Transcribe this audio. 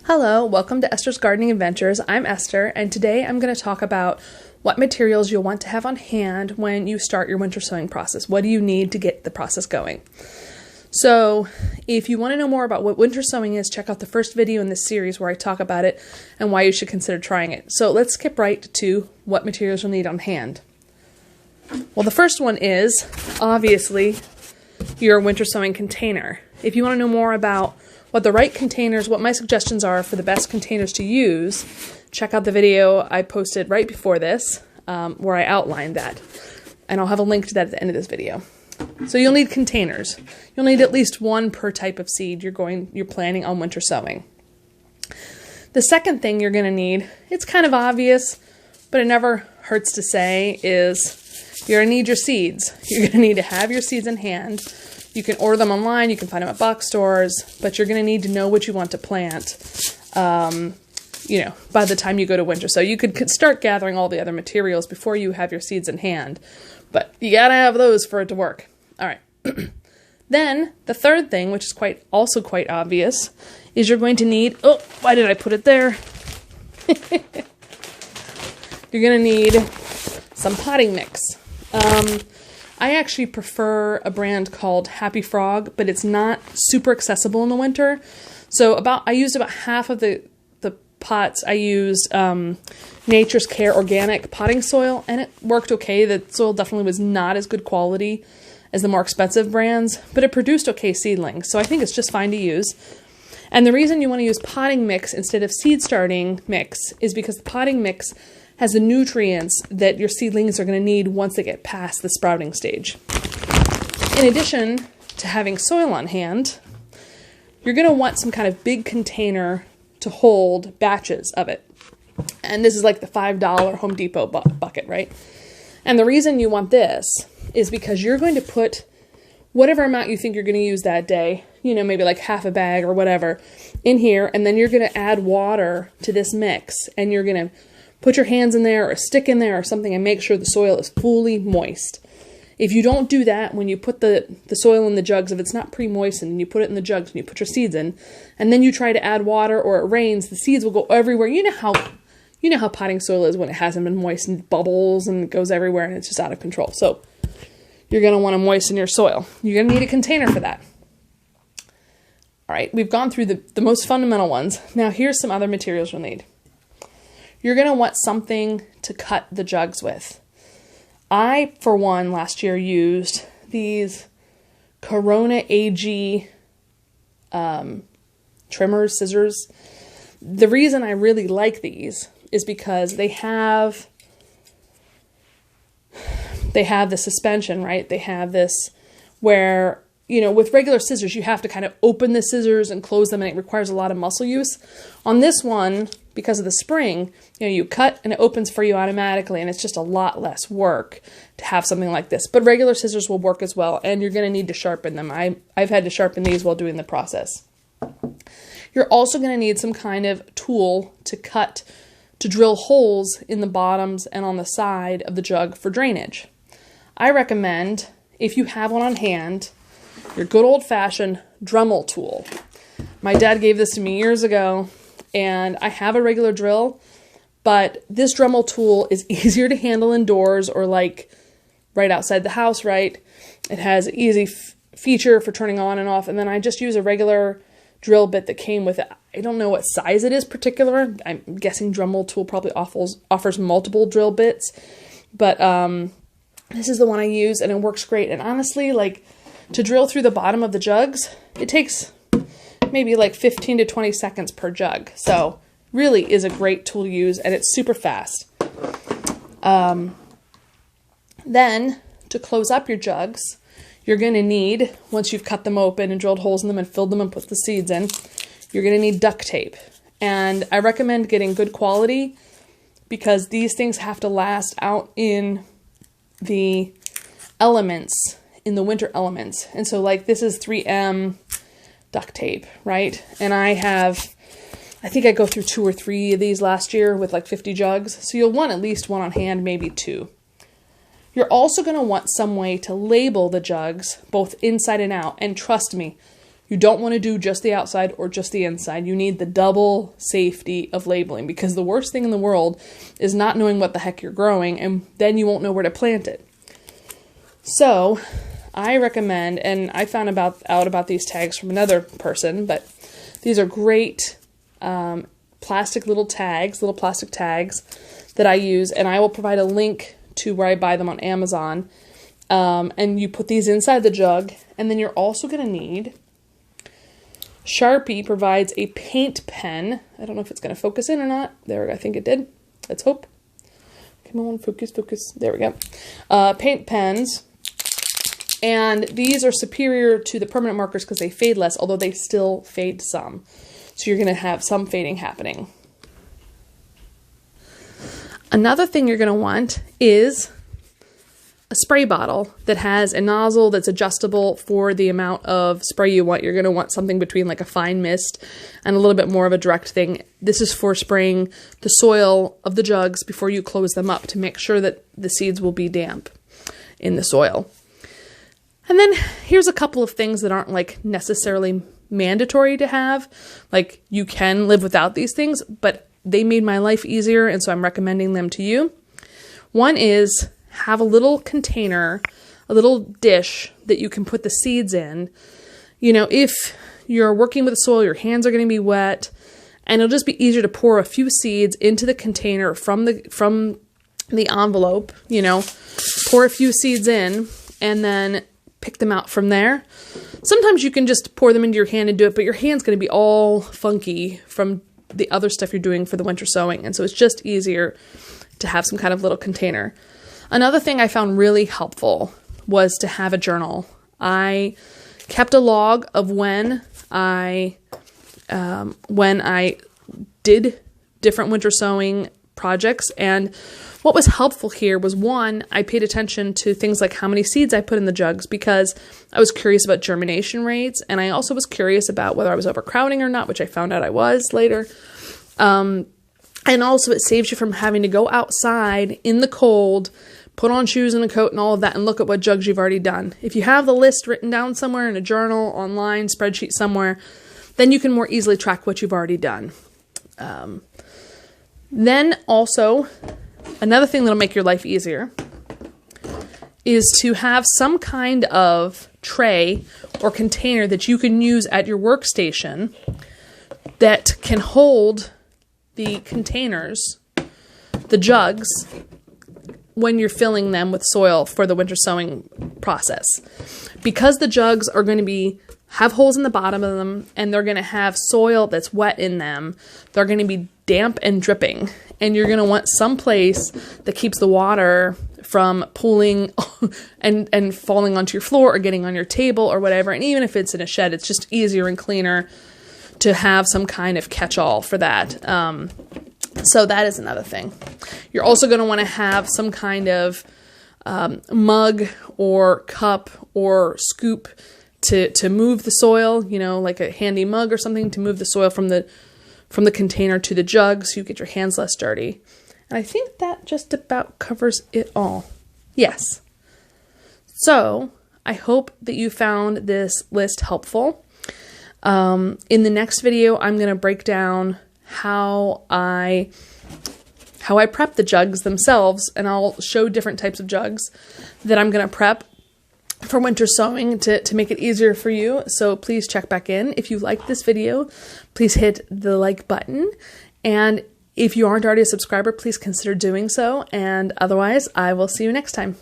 Hello, welcome to Esther's Gardening Adventures. I'm Esther, and today I'm going to talk about what materials you'll want to have on hand when you start your winter sowing process. What do you need to get the process going? So, if you want to know more about what winter sowing is, check out the first video in this series where I talk about it and why you should consider trying it. So let's skip right to what materials you'll need on hand. Well, the first one is, obviously, your winter sowing container. If you want to know more about what the right containers, what my suggestions are for the best containers to use, check out the video I posted right before this, where I outlined that. And I'll have a link to that at the end of this video. So you'll need containers. You'll need at least one per type of seed you're planning on winter sowing. The second thing you're going to need, it's kind of obvious, but it never hurts to say, is you're going to need your seeds. You're going to need to have your seeds in hand. You can order them online, you can find them at box stores, but you're going to need to know what you want to plant, by the time you go to winter. So you could start gathering all the other materials before you have your seeds in hand, but you got to have those for it to work. All right. Then the third thing, which is also quite obvious, is you're going to need, oh, why did I put it there? You're going to need some potting mix. I actually prefer a brand called Happy Frog, but it's not super accessible in the winter. So I used about half of the pots. I used Nature's Care organic potting soil, and it worked okay. The soil definitely was not as good quality as the more expensive brands, but it produced okay seedlings. So I think it's just fine to use. And the reason you want to use potting mix instead of seed starting mix is because the potting mix has the nutrients that your seedlings are going to need once they get past the sprouting stage. In addition to having soil on hand, you're going to want some kind of big container to hold batches of it. And this is like the $5 Home Depot bucket, right? And the reason you want this is because you're going to put whatever amount you think you're going to use that day, maybe like half a bag or whatever, in here, and then you're going to add water to this mix, and you're going to put your hands in there or a stick in there or something and make sure the soil is fully moist. If you don't do that, when you put the soil in the jugs, if it's not pre-moistened, and you put it in the jugs and you put your seeds in, and then you try to add water or it rains, the seeds will go everywhere. You know how potting soil is when it hasn't been moistened. It bubbles and it goes everywhere and it's just out of control. So you're going to want to moisten your soil. You're going to need a container for that. All right, we've gone through the most fundamental ones. Now here's some other materials you'll need. You're going to want something to cut the jugs with. I, for one, last year used these Corona AG trimmers, scissors. The reason I really like these is because they have the suspension, right? They have this where, with regular scissors, you have to kind of open the scissors and close them, and it requires a lot of muscle use. On this one, because of the spring, you cut and it opens for you automatically, and it's just a lot less work to have something like this. But regular scissors will work as well, and you're going to need to sharpen them. I've had to sharpen these while doing the process. You're also going to need some kind of tool to drill holes in the bottoms and on the side of the jug for drainage. I recommend, if you have one on hand, your good old-fashioned Dremel tool. My dad gave this to me years ago, and I have a regular drill, but this Dremel tool is easier to handle indoors or like right outside the house, right? It has an easy feature for turning on and off, and then I just use a regular drill bit that came with it. I don't know what size it is particular. I'm guessing Dremel tool probably offers multiple drill bits, but this is the one I use, and it works great. And honestly, to drill through the bottom of the jugs, it takes maybe like 15 to 20 seconds per jug. So really is a great tool to use, and it's super fast. Then to close up your jugs, you're going to need, once you've cut them open and drilled holes in them and filled them and put the seeds in, you're going to need duct tape. And I recommend getting good quality because these things have to last out in the elements, in the winter elements. And so this is 3M duct tape, right? And I think I go through 2 or 3 of these last year with 50 jugs. So you'll want at least one on hand, maybe 2. You're also going to want some way to label the jugs, both inside and out. And trust me, You don't want to do just the outside or just the inside. You need the double safety of labeling, because the worst thing in the world is not knowing what the heck you're growing, and then you won't know where to plant it. So I recommend, and I found out about these tags from another person, but these are great plastic plastic tags that I use, and I will provide a link to where I buy them on Amazon. And you put these inside the jug, and then you're also going to need Sharpie provides a paint pen. I don't know if it's going to focus in or not. There, I think it did. Let's hope. Come on, focus, focus. There we go. Paint pens. And these are superior to the permanent markers because they fade less, although they still fade some. So you're going to have some fading happening. Another thing you're going to want is a spray bottle that has a nozzle that's adjustable for the amount of spray you want. You're going to want something between like a fine mist and a little bit more of a direct thing. This is for spraying the soil of the jugs before you close them up to make sure that the seeds will be damp in the soil. And then here's a couple of things that aren't like necessarily mandatory to have. Like, you can live without these things, but they made my life easier, and so I'm recommending them to you. One is have a little container, a little dish that you can put the seeds in. You know, if you're working with the soil, your hands are going to be wet, and it'll just be easier to pour a few seeds into the container from the envelope, you know, pour a few seeds in, and then pick them out from there. Sometimes you can just pour them into your hand and do it, but your hand's going to be all funky from the other stuff you're doing for the winter sowing, and so it's just easier to have some kind of little container. Another thing I found really helpful was to have a journal. I kept a log of when I did different winter sowing projects, and what was helpful here was, one, I paid attention to things like how many seeds I put in the jugs, because I was curious about germination rates, and I also was curious about whether I was overcrowding or not, which I found out I was later. And also it saves you from having to go outside in the cold, put on shoes and a coat and all of that, and look at what jugs you've already done. If you have the list written down somewhere in a journal, online, spreadsheet somewhere, then you can more easily track what you've already done. Then also, another thing that'll make your life easier is to have some kind of tray or container that you can use at your workstation that can hold the containers, the jugs, when you're filling them with soil for the winter sowing process. Because the jugs are going to have holes in the bottom of them, and they're going to have soil that's wet in them, they're going to be damp and dripping, and you're going to want some place that keeps the water from pooling and falling onto your floor or getting on your table or whatever. And even if it's in a shed, it's just easier and cleaner to have some kind of catch-all for that. So that is another thing. You're also going to want to have some kind of mug or cup or scoop to move the soil, you know, like a handy mug or something to move the soil from the container to the jug so you get your hands less dirty. And I think that just about covers it all. Yes. So I hope that you found this list helpful. In the next video, I'm going to break down how I prep the jugs themselves, and I'll show different types of jugs that I'm going to prep for winter sowing to make it easier for you. So please check back in. If you liked this video, please hit the like button. And if you aren't already a subscriber, please consider doing so. And otherwise, I will see you next time.